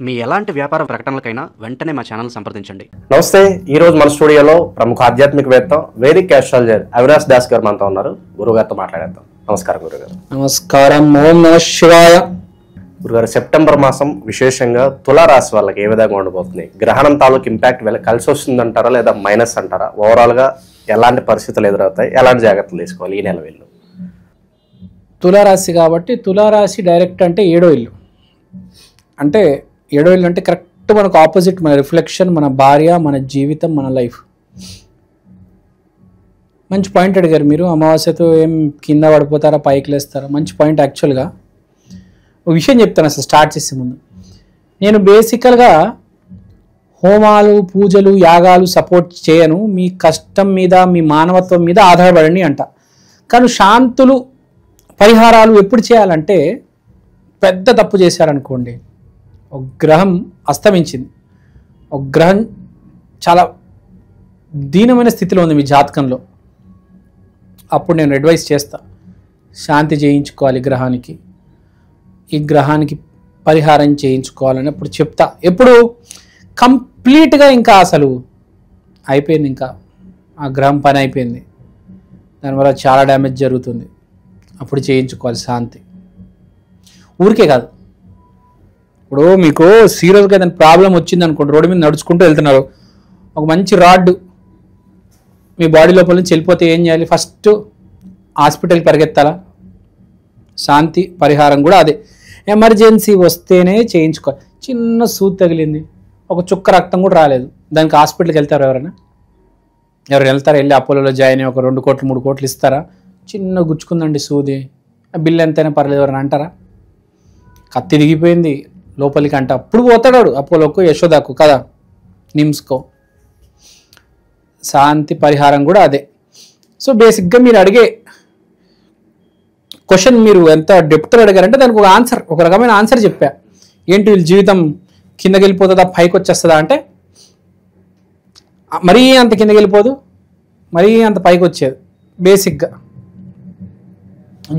మీ ఎలాంటి వ్యాపార ప్రకటనలకైనా వెంటనే మా ఛానల్ సంప్రదించండి. నమస్తే. ఈ రోజు మన స్టూడియోలో ప్రముఖ ఆధ్యాత్మికవేత్త వేదిక్ ఆస్ట్రాలజర్ అవినాష్ దాస్ గారు మనతో ఉన్నారు. గురుగారితో మాట్లాడేద్దాం. నమస్కారం గురుగారు. నమస్కారం. ఓం నమః శివాయ. గురుగారు, సెప్టెంబర్ మాసం విశేషంగా తులారాశి వాళ్ళకి ఏ విధంగా ఉండబోతుంది? గ్రహణం తాలూకు ఇంపాక్ట్ కలిసి వస్తుందంటారా లేదా మైనస్ అంటారా? ఓవరాల్ గా ఎలాంటి పరిస్థితులు ఎదురవుతాయి, ఎలాంటి జాగ్రత్తలు తీసుకోవాలి ఈ నెల వీళ్ళు? తులారాశి కాబట్టి తులారాశి డైరెక్ట్ అంటే ఏడో ఇల్లు. అంటే ఏడో ఇల్లు అంటే కరెక్ట్ మనకు ఆపోజిట్, మన రిఫ్లెక్షన్, మన భార్య, మన జీవితం, మన లైఫ్. మంచి పాయింట్ అడిగారు మీరు. అమావాస్యతో ఏం కింద పడిపోతారా, పైకి లేస్తారా? మంచి పాయింట్. యాక్చువల్గా ఒక విషయం చెప్తాను అసలు స్టార్ట్ చేసే ముందు. నేను బేసికల్గా హోమాలు, పూజలు, యాగాలు సపోర్ట్ చేయను. మీ కష్టం మీద, మీ మానవత్వం మీద ఆధారపడండి అంట. కానీ శాంతులు, పరిహారాలు ఎప్పుడు చేయాలంటే పెద్ద తప్పు చేశారనుకోండి, ఒక గ్రహం అస్తమించింది, ఒక గ్రహం చాలా దీనమైన స్థితిలో ఉంది మీ జాతకంలో, అప్పుడు నేను అడ్వైస్ చేస్తా, శాంతి చేయించుకోవాలి గ్రహానికి, ఈ గ్రహానికి పరిహారం చేయించుకోవాలని అప్పుడు చెప్తా. ఎప్పుడు కంప్లీట్గా ఇంకా అసలు అయిపోయింది, ఇంకా ఆ గ్రహం పని అయిపోయింది, దానివల్ల చాలా డ్యామేజ్ జరుగుతుంది, అప్పుడు చేయించుకోవాలి శాంతి. ఊరికే కాదు, ఇప్పుడు మీకు సీరియస్గా ఏదైనా ప్రాబ్లం వచ్చింది అనుకోండి, రోడ్డు మీద నడుచుకుంటూ వెళ్తున్నారు, ఒక మంచి రాడ్ మీ బాడీ లోపల నుంచి వెళ్ళిపోతే ఏం చేయాలి? ఫస్ట్ హాస్పిటల్కి పరిగెత్తాలా? శాంతి పరిహారం కూడా అదే. ఎమర్జెన్సీ వస్తేనే చేయించుకోవాలి. చిన్న సూది తగిలింది, ఒక చుక్క రక్తం కూడా రాలేదు, దానికి హాస్పిటల్కి వెళ్తారు ఎవరైనా? ఎవరు వెళ్తారా? వెళ్ళి అపోలోలో జాయిన్ అయ్యి ఒక 2 కోట్లు 3 కోట్లు ఇస్తారా? చిన్న గుచ్చుకుందండి సూది, బిల్లు ఎంతైనా పర్లేదు ఎవరైనా అంటారా? కత్తి దిగిపోయింది లోపలికి అంట, అప్పుడు పోతాడు అపోలోకు, యశోదాకు కదా, నిమ్స్కో. శాంతి పరిహారం కూడా అదే. సో బేసిక్గా మీరు అడిగే క్వశ్చన్ మీరు ఎంత డెప్త్లో అడిగారంటే దానికి ఒక ఆన్సర్, ఒక రకమైన ఆన్సర్ చెప్పా. ఏంటి వీళ్ళ జీవితం కిందకి వెళ్ళిపోతుందా, పైకి వచ్చేస్తుందా అంటే మరీ అంత కిందకి వెళ్ళిపోదు, మరీ అంత పైకి వచ్చేది. బేసిక్గా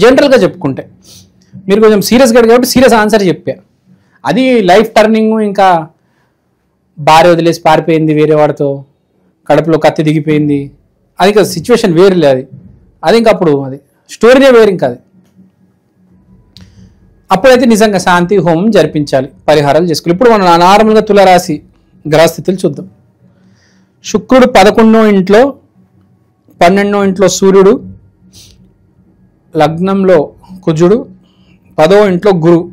జనరల్గా చెప్పుకుంటే మీరు కొంచెం సీరియస్గా కాబట్టి సీరియస్ ఆన్సర్ చెప్పా. అది లైఫ్ టర్నింగ్, ఇంకా భార్య వదిలేసి పారిపోయింది వేరే వాడితో, కడుపులో కత్తి దిగిపోయింది, అది ఇంకా సిచ్యువేషన్ వేరులే. అది ఇంకా అప్పుడు అది స్టోరీనే వేరు. ఇంకా అది అప్పుడైతే నిజంగా శాంతి హోమం జరిపించాలి, పరిహారాలు చేసుకోవాలి. ఇప్పుడు మనం నార్మల్గా తులారాశి గ్రహస్థితులు చూద్దాం. శుక్రుడు 11వ ఇంట్లో, 12వ ఇంట్లో సూర్యుడు, లగ్నంలో కుజుడు, 10వ ఇంట్లో గురువు.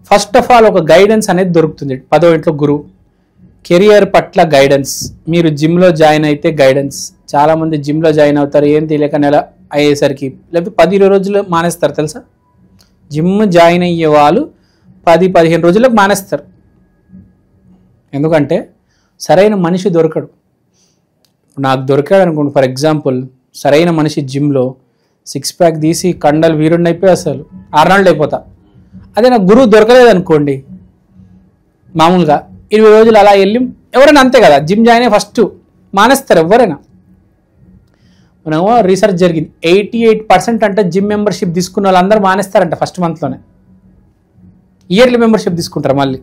ఫస్ట్ ఆఫ్ ఆల్ ఒక గైడెన్స్ అనేది దొరుకుతుంది 10వ ఇంట్లో గురువు. కెరియర్ పట్ల గైడెన్స్. మీరు జిమ్లో జాయిన్ అయితే గైడెన్స్. చాలామంది జిమ్లో జాయిన్ అవుతారు, ఏం తెలియక నెల అయ్యేసరికి లేకపోతే 10-20 రోజులు మానేస్తారు తెలుసా? జిమ్ జాయిన్ అయ్యే వాళ్ళు 10-15 రోజులకు మానేస్తారు. ఎందుకంటే సరైన మనిషి దొరకడు. నాకు దొరికాడు అనుకోండి, ఫర్ ఎగ్జాంపుల్, సరైన మనిషి జిమ్లో 6 ప్యాక్ తీసి కండలు వీరుడిని అయిపోయి అసలు 6 నెలలు అయిపోతా. అదే నాకు గురువు దొరకలేదు అనుకోండి, మామూలుగా 20 రోజులు అలా వెళ్ళి ఎవరైనా అంతే కదా, జిమ్ జాయిన్ అయ్యి ఫస్ట్ మానేస్తారు ఎవరైనా. మనము రీసెర్చ్ జరిగింది, 88% అంటే జిమ్ మెంబర్షిప్ తీసుకున్న వాళ్ళందరూ మానేస్తారంట ఫస్ట్ మంత్లోనే. ఇయర్లీ మెంబర్షిప్ తీసుకుంటారు, మళ్ళీ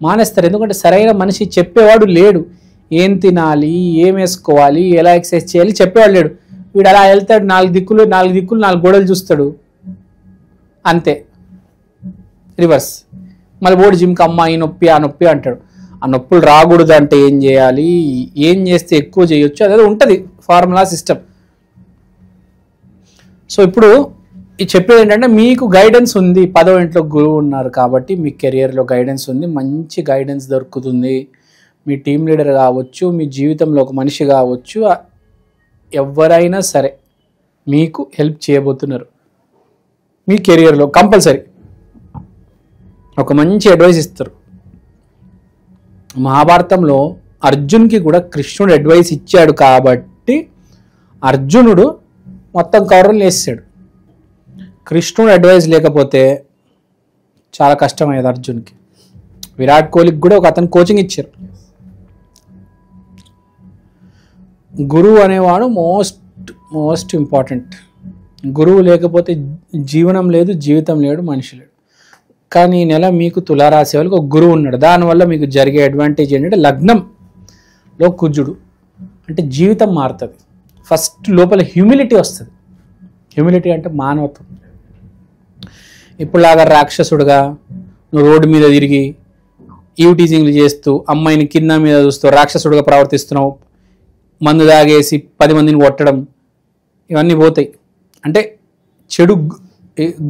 మానేస్తారు. ఎందుకంటే సరైన మనిషి చెప్పేవాడు లేడు. ఏం తినాలి, ఏం వేసుకోవాలి, ఎలా ఎక్సర్సైజ్ చేయాలి చెప్పేవాడు లేడు. వీడు అలా వెళ్తాడు, 4 దిక్కులు 4 గోడలు చూస్తాడు, అంతే, రివర్స్. మళ్ళీ బోర్డు జిమ్కి అమ్మ ఈ నొప్పి ఆ నొప్పి అంటాడు. ఆ నొప్పులు రాకూడదు అంటే ఏం చేయాలి, ఏం చేస్తే ఎక్కువ చేయొచ్చు, అదే ఉంటుంది ఫార్ములా సిస్టమ్. సో ఇప్పుడు ఇది చెప్పేది ఏంటంటే మీకు గైడెన్స్ ఉంది, 10వ ఇంట్లో గురువు ఉన్నారు కాబట్టి మీ కెరియర్లో గైడెన్స్ ఉంది, మంచి గైడెన్స్ దొరుకుతుంది. మీ టీం లీడర్ కావచ్చు, మీ జీవితంలో ఒక మనిషి కావచ్చు, ఎవరైనా సరే మీకు హెల్ప్ చేయబోతున్నారు మీ కెరియర్లో. కంపల్సరీ ఒక మంచి అడ్వైస్ ఇస్తారు. మహాభారతంలో అర్జున్కి కూడా కృష్ణుడు అడ్వైస్ ఇచ్చాడు కాబట్టి అర్జునుడు మొత్తం కౌరవులు వేసాడు. కృష్ణుడు అడ్వైస్ లేకపోతే చాలా కష్టమయ్యేది అర్జున్కి. విరాట్ కోహ్లీకి కూడా ఒక అతను కోచింగ్ ఇచ్చారు. గురువు అనేవాడు మోస్ట్ ఇంపార్టెంట్. గురువు లేకపోతే జీవనం లేదు, జీవితం లేడు, మనిషి లేడు. కానీ ఈ నెల మీకు తులారాశి వాళ్ళకి ఒక గురువు ఉన్నాడు. దానివల్ల మీకు జరిగే అడ్వాంటేజ్ ఏంటంటే లగ్నంలో కుజుడు అంటే జీవితం మారుతుంది. ఫస్ట్ లోపల హ్యూమిలిటీ వస్తుంది. హ్యూమిలిటీ అంటే మానవత్వం. ఇప్పుడులాగా రాక్షసుడుగా నువ్వు రోడ్డు మీద తిరిగి ఈవ్టీజింగ్లు చేస్తూ అమ్మాయిని కింద మీద చూస్తూ రాక్షసుడుగా ప్రవర్తిస్తున్నావు, మందు తాగేసి 10 మందిని కొట్టడం, ఇవన్నీ పోతాయి. అంటే చెడు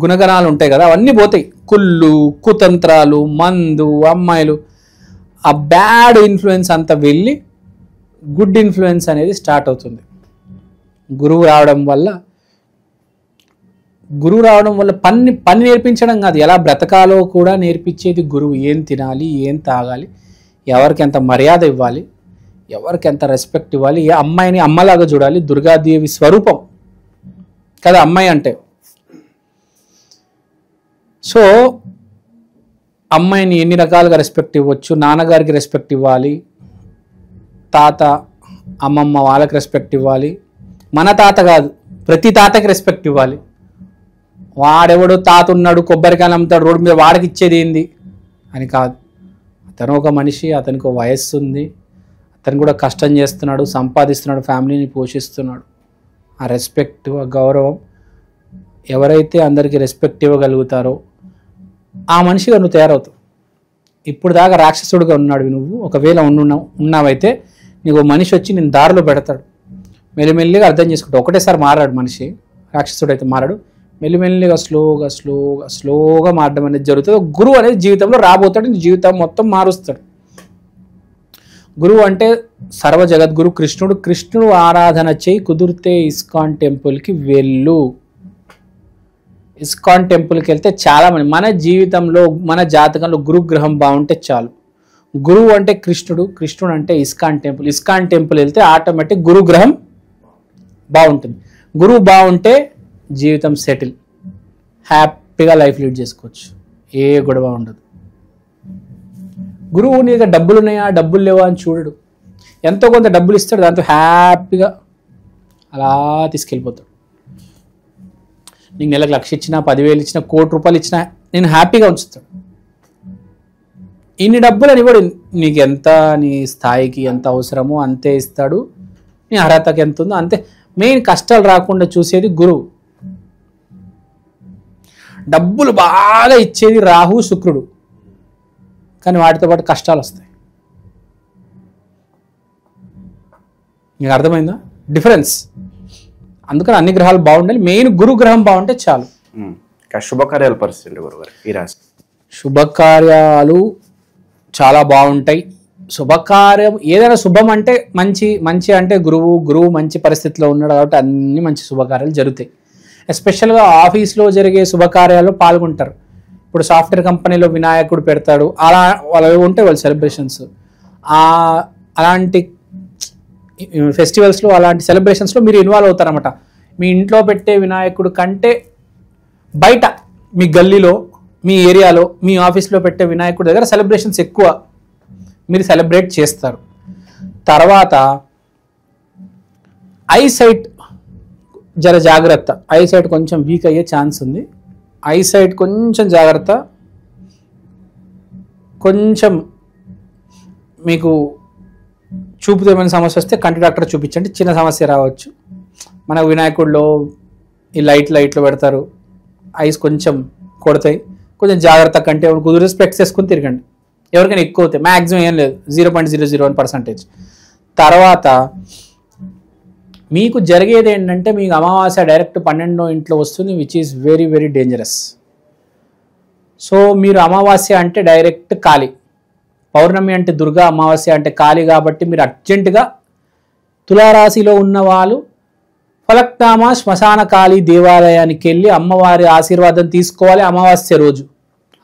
గుణగణాలు ఉంటాయి కదా, అవన్నీ పోతాయి. కుళ్ళు, కుతంత్రాలు, మందు, అమ్మాయిలు, ఆ బ్యాడ్ ఇన్ఫ్లుయెన్స్ అంతా వెళ్ళి గుడ్ ఇన్ఫ్లుయెన్స్ అనేది స్టార్ట్ అవుతుంది. గురువు రావడం వల్ల పని నేర్పించడం కాదు, ఎలా బ్రతకాలో కూడా నేర్పించేది గురువు. ఏం తినాలి, ఏం తాగాలి, ఎవరికి ఎంత మర్యాద ఇవ్వాలి, ఎవరికి ఎంత రెస్పెక్ట్ ఇవ్వాలి, ఏ అమ్మాయిని అమ్మలాగా చూడాలి. దుర్గాదేవి స్వరూపం కదా అమ్మాయి అంటే. సో అమ్మాయిని ఎన్ని రకాలుగా రెస్పెక్ట్ ఇవ్వచ్చు. నాన్నగారికి రెస్పెక్ట్ ఇవ్వాలి, తాత అమ్మమ్మ వాళ్ళకి రెస్పెక్ట్ ఇవ్వాలి. మన తాత కాదు, ప్రతి తాతకి రెస్పెక్ట్ ఇవ్వాలి. వాడెవడో తాత ఉన్నాడు కొబ్బరికాయలు అమ్ముతాడు రోడ్డు మీద, వాడికి ఇచ్చేది ఏంది అని కాదు. అతను ఒక మనిషి, అతనికి ఒక వయస్సు ఉంది, అతను కూడా కష్టం చేస్తున్నాడు, సంపాదిస్తున్నాడు, ఫ్యామిలీని పోషిస్తున్నాడు. ఆ రెస్పెక్ట్, ఆ గౌరవం, ఎవరైతే అందరికీ రెస్పెక్ట్ ఇవ్వగలుగుతారో ఆ మనిషిగా నువ్వు తయారవుతావు. ఇప్పుడు దాకా రాక్షసుడిగా ఉన్నాడు నువ్వు, ఒకవేళ ఉన్నావైతే నీకు మనిషి వచ్చి నేను దారిలో పెడతాడు. మెల్లిమెల్లిగా అర్థం చేసుకుంటావు. ఒకటేసారి మారాడు మనిషి, రాక్షసుడు అయితే మారాడు. మెల్లిమెల్లిగా స్లోగా మారడం అనేది జరుగుతుంది. గురువు అనేది జీవితంలో రాబోతాడు, నీ జీవితం మొత్తం మారుస్తాడు. గురువు అంటే సర్వ జగద్గురు కృష్ణుడు. కృష్ణుడు ఆరాధన చేయి, కుదిరితే ఇస్కాన్ టెంపుల్కి వెళ్ళు. ఇస్కాన్ టెంపుల్కి వెళ్తే చాలా మంది మన జీవితంలో మన జాతకంలో గురుగ్రహం బాగుంటే చాలు. గురువు అంటే కృష్ణుడు, కృష్ణుడు అంటే ఇస్కాన్ టెంపుల్. ఇస్కాన్ టెంపుల్ వెళ్తే ఆటోమేటిక్ గురుగ్రహం బాగుంటుంది. గురువు బాగుంటే జీవితం సెటిల్, హ్యాపీగా లైఫ్ లీడ్ చేసుకోవచ్చు, ఏ గొడవ ఉండదు. గురువు నీకు డబ్బులు ఉన్నాయా డబ్బులు లేవా అని చూడడు. ఎంతో కొంత డబ్బులు ఇస్తాడు, దాంతో హ్యాపీగా అలా తీసుకెళ్ళిపోతాడు. నీకు నెలకు 1,00,000 ఇచ్చినా, 10,000 ఇచ్చినా, 1,00,00,000 రూపాయలు ఇచ్చినా నేను హ్యాపీగా ఉంచుతాడు. ఇన్ని డబ్బులు అని కూడా నీకు ఎంత నీ స్థాయికి ఎంత అవసరమో అంతే ఇస్తాడు. నీ అర్హతకి ఎంత ఉందో అంతే. మెయిన్ కష్టాలు రాకుండా చూసేది గురువు. డబ్బులు బాగా ఇచ్చేది రాహు, శుక్రుడు, కానీ వాటితో పాటు కష్టాలు వస్తాయి. మీకు అర్థమైందా డిఫరెన్స్? అందుకని అన్ని గ్రహాలు బాగుండాలి, మెయిన్ గురు గ్రహం బాగుంటే చాలు. శుభకార్యాల పరిస్థితి గురుగారు ఈ రాశి? శుభకార్యాలు చాలా బాగుంటాయి. శుభకార్యం ఏదైనా శుభం అంటే మంచి అంటే గురువు మంచి పరిస్థితిలో ఉన్నాడు కాబట్టి అన్ని మంచి శుభకార్యాలు జరుగుతాయి. ఎస్పెషల్గా ఆఫీస్లో జరిగే శుభకార్యాల్లో పాల్గొంటారు. ఇప్పుడు సాఫ్ట్వేర్ కంపెనీలో వినాయకుడు పెడతాడు, అలా వాళ్ళు ఉంటాయి వాళ్ళ సెలబ్రేషన్స్. అలాంటి ఫెస్టివల్స్లో అలాంటి సెలబ్రేషన్స్లో మీరు ఇన్వాల్వ్ అవుతారన్నమాట. మీ ఇంట్లో పెట్టే వినాయకుడు కంటే బయట మీ గల్లీలో, మీ ఏరియాలో, మీ ఆఫీస్లో పెట్టే వినాయకుడి దగ్గర సెలబ్రేషన్స్ ఎక్కువ మీరు సెలబ్రేట్ చేస్తారు. తర్వాత ఐసైట్ జర జాగ్రత్త, ఐసైట్ కొంచెం వీక్ అయ్యే ఛాన్స్ ఉంది. ఐసైట్ కొంచెం జాగ్రత్త. కొంచెం మీకు చూపుతో ఏమైనా సమస్య వస్తే కంటి డాక్టర్ చూపించండి, చిన్న సమస్య రావచ్చు. మన వినాయకుడిలో ఈ లైట్లు పెడతారు, ఐస్ కొంచెం కొడతాయి, కొంచెం జాగ్రత్త. కంటే కుదిరి స్పెక్ట్స్ వేసుకుని తిరగండి. ఎవరికైనా ఎక్కువ అవుతాయి, మ్యాక్సిమం ఏం లేదు, 0.001%. తర్వాత మీకు జరిగేది ఏంటంటే మీకు అమావాస్య డైరెక్ట్ 12వ ఇంట్లో వస్తుంది, which is very very dangerous. So మీరు అమావాస్య అంటే డైరెక్ట్ కాళీ, పౌర్ణమి అంటే దుర్గా, అమావాస్య అంటే కాళీ. కాబట్టి మీరు అర్జెంటుగా తులారాశిలో ఉన్న వాళ్ళు ఫలక్నామా శ్మశాన కాళీ దేవాలయానికి వెళ్ళి అమ్మవారి ఆశీర్వాదం తీసుకోవాలి.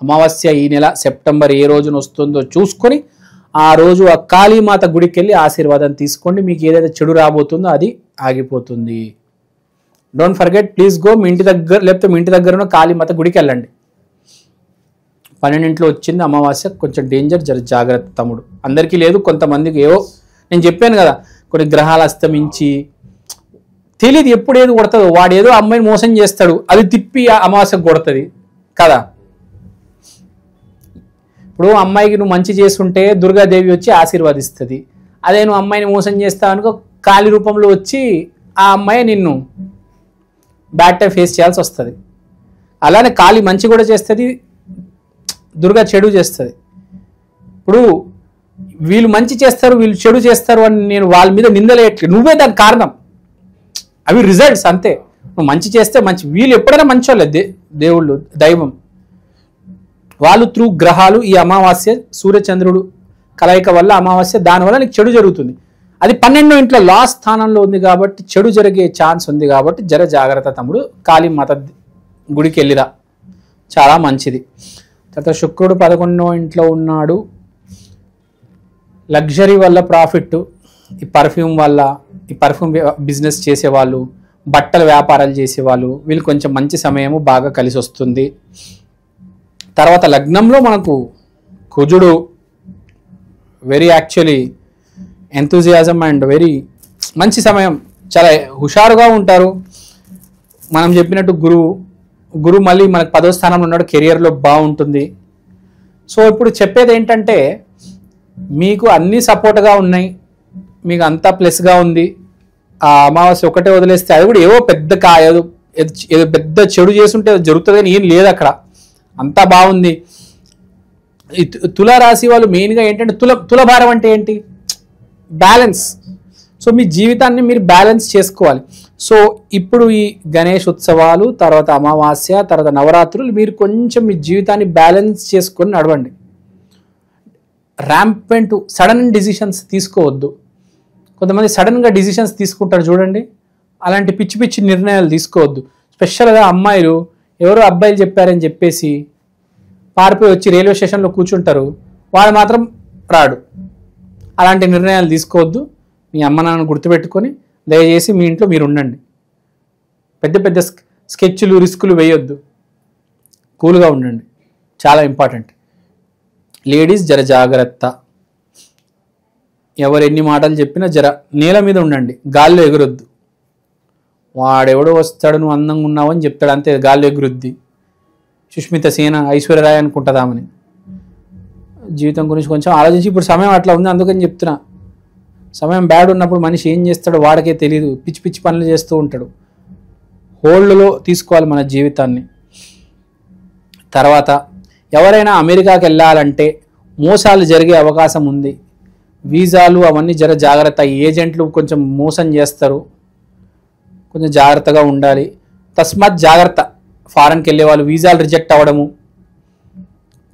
అమావాస్య ఈ నెల సెప్టెంబర్ ఏ రోజున వస్తుందో చూసుకొని ఆ రోజు ఆ కాళీమాత గుడికి వెళ్ళి ఆశీర్వాదం తీసుకోండి. మీకు ఏదైతే చెడు రాబోతుందో అది ఆగిపోతుంది. Don't forget, please go. మీ ఇంటి దగ్గర లేకపోతే మీ ఇంటి దగ్గర ఉన్న కాళీమాత గుడికి వెళ్ళండి. 12 వచ్చింది అమావాస్య, కొంచెం డేంజర్, జాగ్రత్త తమ్ముడు. అందరికీ లేదు, కొంతమందికి ఏవో నేను చెప్పాను కదా, కొన్ని గ్రహాలు అస్తమించి తెలియదు ఎప్పుడు ఏది కొడుతుందో. వాడు ఏదో అమ్మాయిని మోసం చేస్తాడు, అది తిప్పి అమావాస్యకు కొడుతుంది కదా. ఇప్పుడు అమ్మాయికి నువ్వు మంచి చేస్తుంటే దుర్గాదేవి వచ్చి ఆశీర్వదిస్తుంది. అదే నువ్వు అమ్మాయిని మోసం చేస్తావు అనుకో, కాళీ రూపంలో వచ్చి ఆ అమ్మాయి నిన్ను బ్యాడ్ టైం ఫేస్ చేయాల్సి వస్తుంది. అలానే కాళీ మంచి కూడా చేస్తుంది, దుర్గా చెడు చేస్తుంది. ఇప్పుడు వీళ్ళు మంచి చేస్తారు, వీళ్ళు చెడు చేస్తారు అని నేను వాళ్ళ మీద నిందలేయట్లేదు, నువ్వే దానికి కారణం. అవి రిజల్ట్స్ అంతే. నువ్వు మంచి చేస్తే మంచి, వీళ్ళు ఎప్పుడైనా మంచి వాళ్ళే, దేవుళ్ళు దైవం. వాళ్ళు త్రూ గ్రహాలు, ఈ అమావాస్య సూర్యచంద్రుడు కలయిక వల్ల అమావాస్య, దానివల్ల నీకు చెడు జరుగుతుంది. అది 12వ ఇంట్లో లాస్ట్ స్థానంలో ఉంది కాబట్టి చెడు జరిగే ఛాన్స్ ఉంది కాబట్టి జర జాగ్రత్త తమ్ముడు. కాళీ మాత గుడికి వెళ్ళిరా, చాలా మంచిది. తర్వాత శుక్రుడు 11వ ఇంట్లో ఉన్నాడు. లగ్జరీ వల్ల ప్రాఫిట్, ఈ పర్ఫ్యూమ్ వల్ల, ఈ పర్ఫ్యూమ్ బిజినెస్ చేసేవాళ్ళు, బట్టల వ్యాపారాలు చేసేవాళ్ళు, వీళ్ళు కొంచెం మంచి సమయము బాగా కలిసి వస్తుంది. తర్వాత లగ్నంలో మనకు కుజుడు very actually enthusiasm and very మంచి సమయం, చాలా హుషారుగా ఉంటారు. మనం చెప్పినట్టు గురువు మళ్ళీ మనకు 10వ స్థానంలో ఉన్నాడు, కెరియర్లో బాగుంటుంది. సో ఇప్పుడు చెప్పేది ఏంటంటే మీకు అన్నీ సపోర్ట్గా ఉన్నాయి, మీకు అంతా ప్లస్గా ఉంది. ఆ అమావాస్య ఒకటే వదిలేస్తే అది కూడా ఏవో ఏదో పెద్ద చెడు చేస్తుంటే జరుగుతుంది అని ఏం లేదు, అక్కడ అంతా బాగుంది. ఈ తులారాశి వాళ్ళు మెయిన్గా ఏంటంటే తులభారం అంటే ఏంటి? బ్యాలెన్స్. సో మీ జీవితాన్ని మీరు బ్యాలెన్స్ చేసుకోవాలి. సో ఇప్పుడు ఈ గణేష్ ఉత్సవాలు, తర్వాత అమావాస్య, తర్వాత నవరాత్రులు, మీరు కొంచెం మీ జీవితాన్ని బ్యాలెన్స్ చేసుకొని నడవండి. ర్యాంపెంట్ సడన్ డిసిషన్స్ తీసుకోవద్దు. కొంతమంది సడన్గా డిసిషన్స్ తీసుకుంటారు చూడండి, అలాంటి పిచ్చి పిచ్చి నిర్ణయాలు తీసుకోవద్దు. స్పెషల్గా అమ్మాయిలు ఎవరో అబ్బాయిలు చెప్పారని చెప్పేసి పారిపోయి వచ్చి రైల్వే స్టేషన్లో కూర్చుంటారు, వాడు మాత్రం రాడు. అలాంటి నిర్ణయాలు తీసుకోవద్దు. మీ అమ్మ నాన్న గుర్తుపెట్టుకొని దయచేసి మీ ఇంట్లో మీరు ఉండండి. పెద్ద పెద్ద స్కెచ్లు, రిస్కులు వేయొద్దు, కూల్గా ఉండండి, చాలా ఇంపార్టెంట్. లేడీస్ జర జాగ్రత్త, ఎవరు ఎన్ని మాటలు చెప్పినా జర నేల మీద ఉండండి, గాల్లో ఎగురొద్దు. వాడెవడో వస్తాడు నువ్వు అందంగా ఉన్నావు అని చెప్తాడు, అంతే గాల్లో ఎగురుద్ది. సుష్మిత సేన, ఐశ్వర్యరాయ్ అనుకుంటుందామని. జీవితం గురించి కొంచెం ఆలోచించి, ఇప్పుడు సమయం అట్లా ఉంది అందుకని చెప్తున్నా. సమయం బ్యాడ్ ఉన్నప్పుడు మనిషి ఏం చేస్తాడో వాడికే తెలియదు, పిచ్చి పిచ్చి పనులు చేస్తూ ఉంటాడు. హోల్డ్లో తీసుకోవాలి మన జీవితాన్ని. తర్వాత ఎవరైనా అమెరికాకి వెళ్ళాలంటే మోసాలు జరిగే అవకాశం ఉంది. వీసాలు అవన్నీ జర జాగ్రత్త, ఏజెంట్లు కొంచెం మోసం చేస్తారు, కొంచెం జాగ్రత్తగా ఉండాలి. తస్మాత్ జాగ్రత్త. ఫారెన్కి వెళ్ళే వాళ్ళు వీసాలు రిజెక్ట్ అవ్వడము,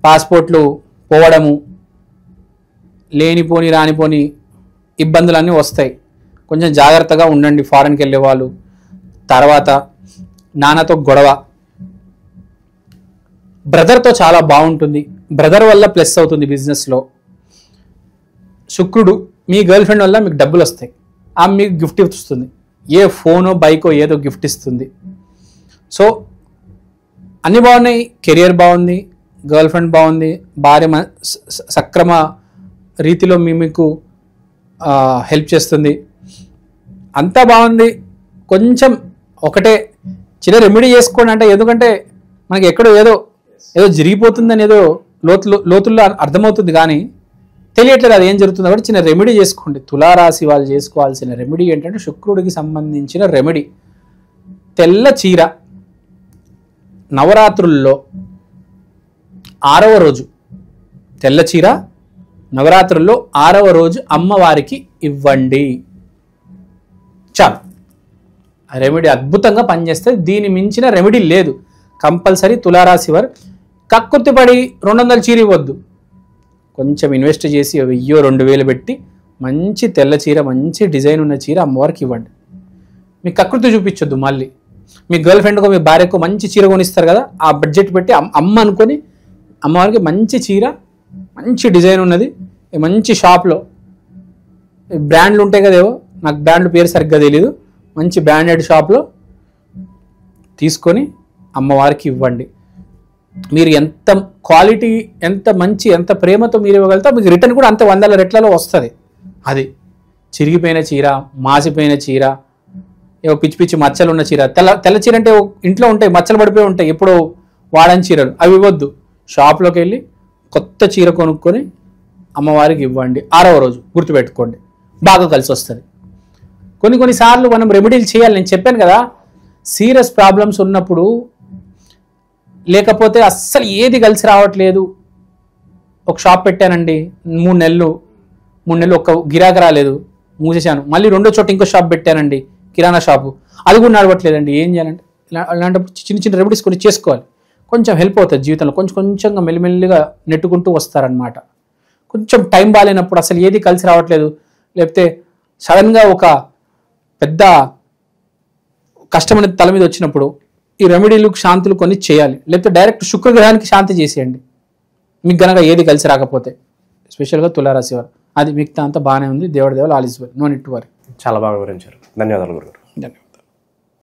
పాస్పోర్ట్లు పోవడము, లేనిపోని రానిపోని ఇబ్బందులన్నీ వస్తాయి. కొంచెం జాగ్రత్తగా ఉండండి ఫారెన్కి వెళ్ళే వాళ్ళు. తర్వాత నాన్నతో గొడవ, బ్రదర్తో చాలా బాగుంటుంది, బ్రదర్ వల్ల ప్లస్ అవుతుంది బిజినెస్లో. శుక్రుడు మీ గర్ల్ ఫ్రెండ్ వల్ల మీకు డబ్బులు వస్తాయి, ఆమె మీకు గిఫ్ట్ ఇస్తుంది, ఏ ఫోనో బైకో ఏదో గిఫ్ట్ ఇస్తుంది. సో అన్నీ బాగున్నాయి, కెరియర్ బాగుంది, గర్ల్ ఫ్రెండ్ బాగుంది, భార్య సక్రమ రీతిలో మీకు హెల్ప్ చేస్తుంది, అంతా బాగుంది. కొంచెం ఒకటే చిన్న రెమెడీ చేసుకోండి. అంటే ఎందుకంటే మనకి ఎక్కడో ఏదో జరిగిపోతుందని ఏదో లోతుల్లో అర్థమవుతుంది కానీ తెలియట్లేదు అది ఏం జరుగుతుందో. కాబట్టి చిన్న రెమెడీ చేసుకోండి. తులారాశి వాళ్ళు చేసుకోవాల్సిన రెమెడీ ఏంటంటే శుక్రుడికి సంబంధించిన రెమెడీ, తెల్ల చీర నవరాత్రుల్లో 6వ రోజు, తెల్ల చీర నవరాత్రుల్లో 6వ రోజు అమ్మవారికి ఇవ్వండి. చాలు, ఆ రెమెడీ అద్భుతంగా పనిచేస్తుంది. దీని మించిన రెమెడీ లేదు. కంపల్సరీ తులారాశి వారు కక్కుర్తిపడి 200 చీర ఇవ్వద్దు, కొంచెం ఇన్వెస్ట్ చేసి 1000-2000 పెట్టి మంచి తెల్ల చీర, మంచి డిజైన్ ఉన్న చీర అమ్మవారికి ఇవ్వండి. మీకు కకృతి చూపించొద్దు. మళ్ళీ మీ గర్ల్ ఫ్రెండ్కో మీ భార్యకో మంచి చీర కొనిస్తారు కదా, ఆ బడ్జెట్ పెట్టి అమ్మ అనుకొని అమ్మవారికి మంచి చీర, మంచి డిజైన్ ఉన్నది, మంచి షాప్లో బ్రాండ్లు ఉంటాయి కదేవో, నాకు బ్రాండ్ల పేరు సరిగ్గా తెలీదు, మంచి బ్రాండెడ్ షాప్లో తీసుకొని అమ్మవారికి ఇవ్వండి. మీరు ఎంత క్వాలిటీ, ఎంత మంచి, ఎంత ప్రేమతో మీరు ఇవ్వగలుగుతారో మీకు రిటర్న్ కూడా అంత 100 రెట్లలో వస్తుంది. అది చిరిగిపోయిన చీర, మాసిపోయిన చీర, ఏవో పిచ్చి పిచ్చి మచ్చలు ఉన్న చీర, తెల్ల చీర అంటే ఇంట్లో ఉంటాయి, మచ్చలు పడిపోయి ఉంటాయి, ఎప్పుడో వాడని చీరలు, అవి ఇవ్వద్దు. షాప్లోకి వెళ్ళి కొత్త చీర కొనుక్కొని అమ్మవారికి ఇవ్వండి 6వ రోజు, గుర్తుపెట్టుకోండి, బాగా కలిసి వస్తుంది. కొన్నిసార్లు మనం రెమెడీలు చేయాలి. నేను చెప్పాను కదా, సీరియస్ ప్రాబ్లమ్స్ ఉన్నప్పుడు, లేకపోతే అస్సలు ఏది కలిసి రావట్లేదు, ఒక షాప్ పెట్టానండి 3 నెలలు ఒక్క గిరాకీ రాలేదు, మూసేశాను. మళ్ళీ రెండో చోట ఇంకో షాప్ పెట్టానండి, కిరాణా షాపు, అది కూడా నడవట్లేదండి. ఏం చేయాలంటే అలాంటప్పుడు చిన్న చిన్న రెమెడీస్ కొన్ని చేసుకోవాలి. కొంచెం హెల్ప్ అవుతుంది జీవితంలో. కొంచెంగా మెల్లిమెల్లిగా నెట్టుకుంటూ వస్తారనమాట. కొంచెం టైం బాగాలేనప్పుడు, అసలు ఏది కలిసి రావట్లేదు, లేకపోతే సడన్గా ఒక పెద్ద కష్టం అనేది తల మీద వచ్చినప్పుడు ఈ రెమెడీలు శాంతులు కొన్ని చేయాలి. లేకపోతే డైరెక్ట్ శుక్రగ్రహానికి శాంతి చేసేయండి మీకు గనక ఏది కలిసి రాకపోతే, స్పెషల్గా తులారాశి వారు. అది మిగతా అంతా బాగానే ఉంది. దేవుడి all is well, no need to worry. చాలా బాగా వివరించారు. ధన్యవాదాలు గురుగారు. ధన్యవాదాలు.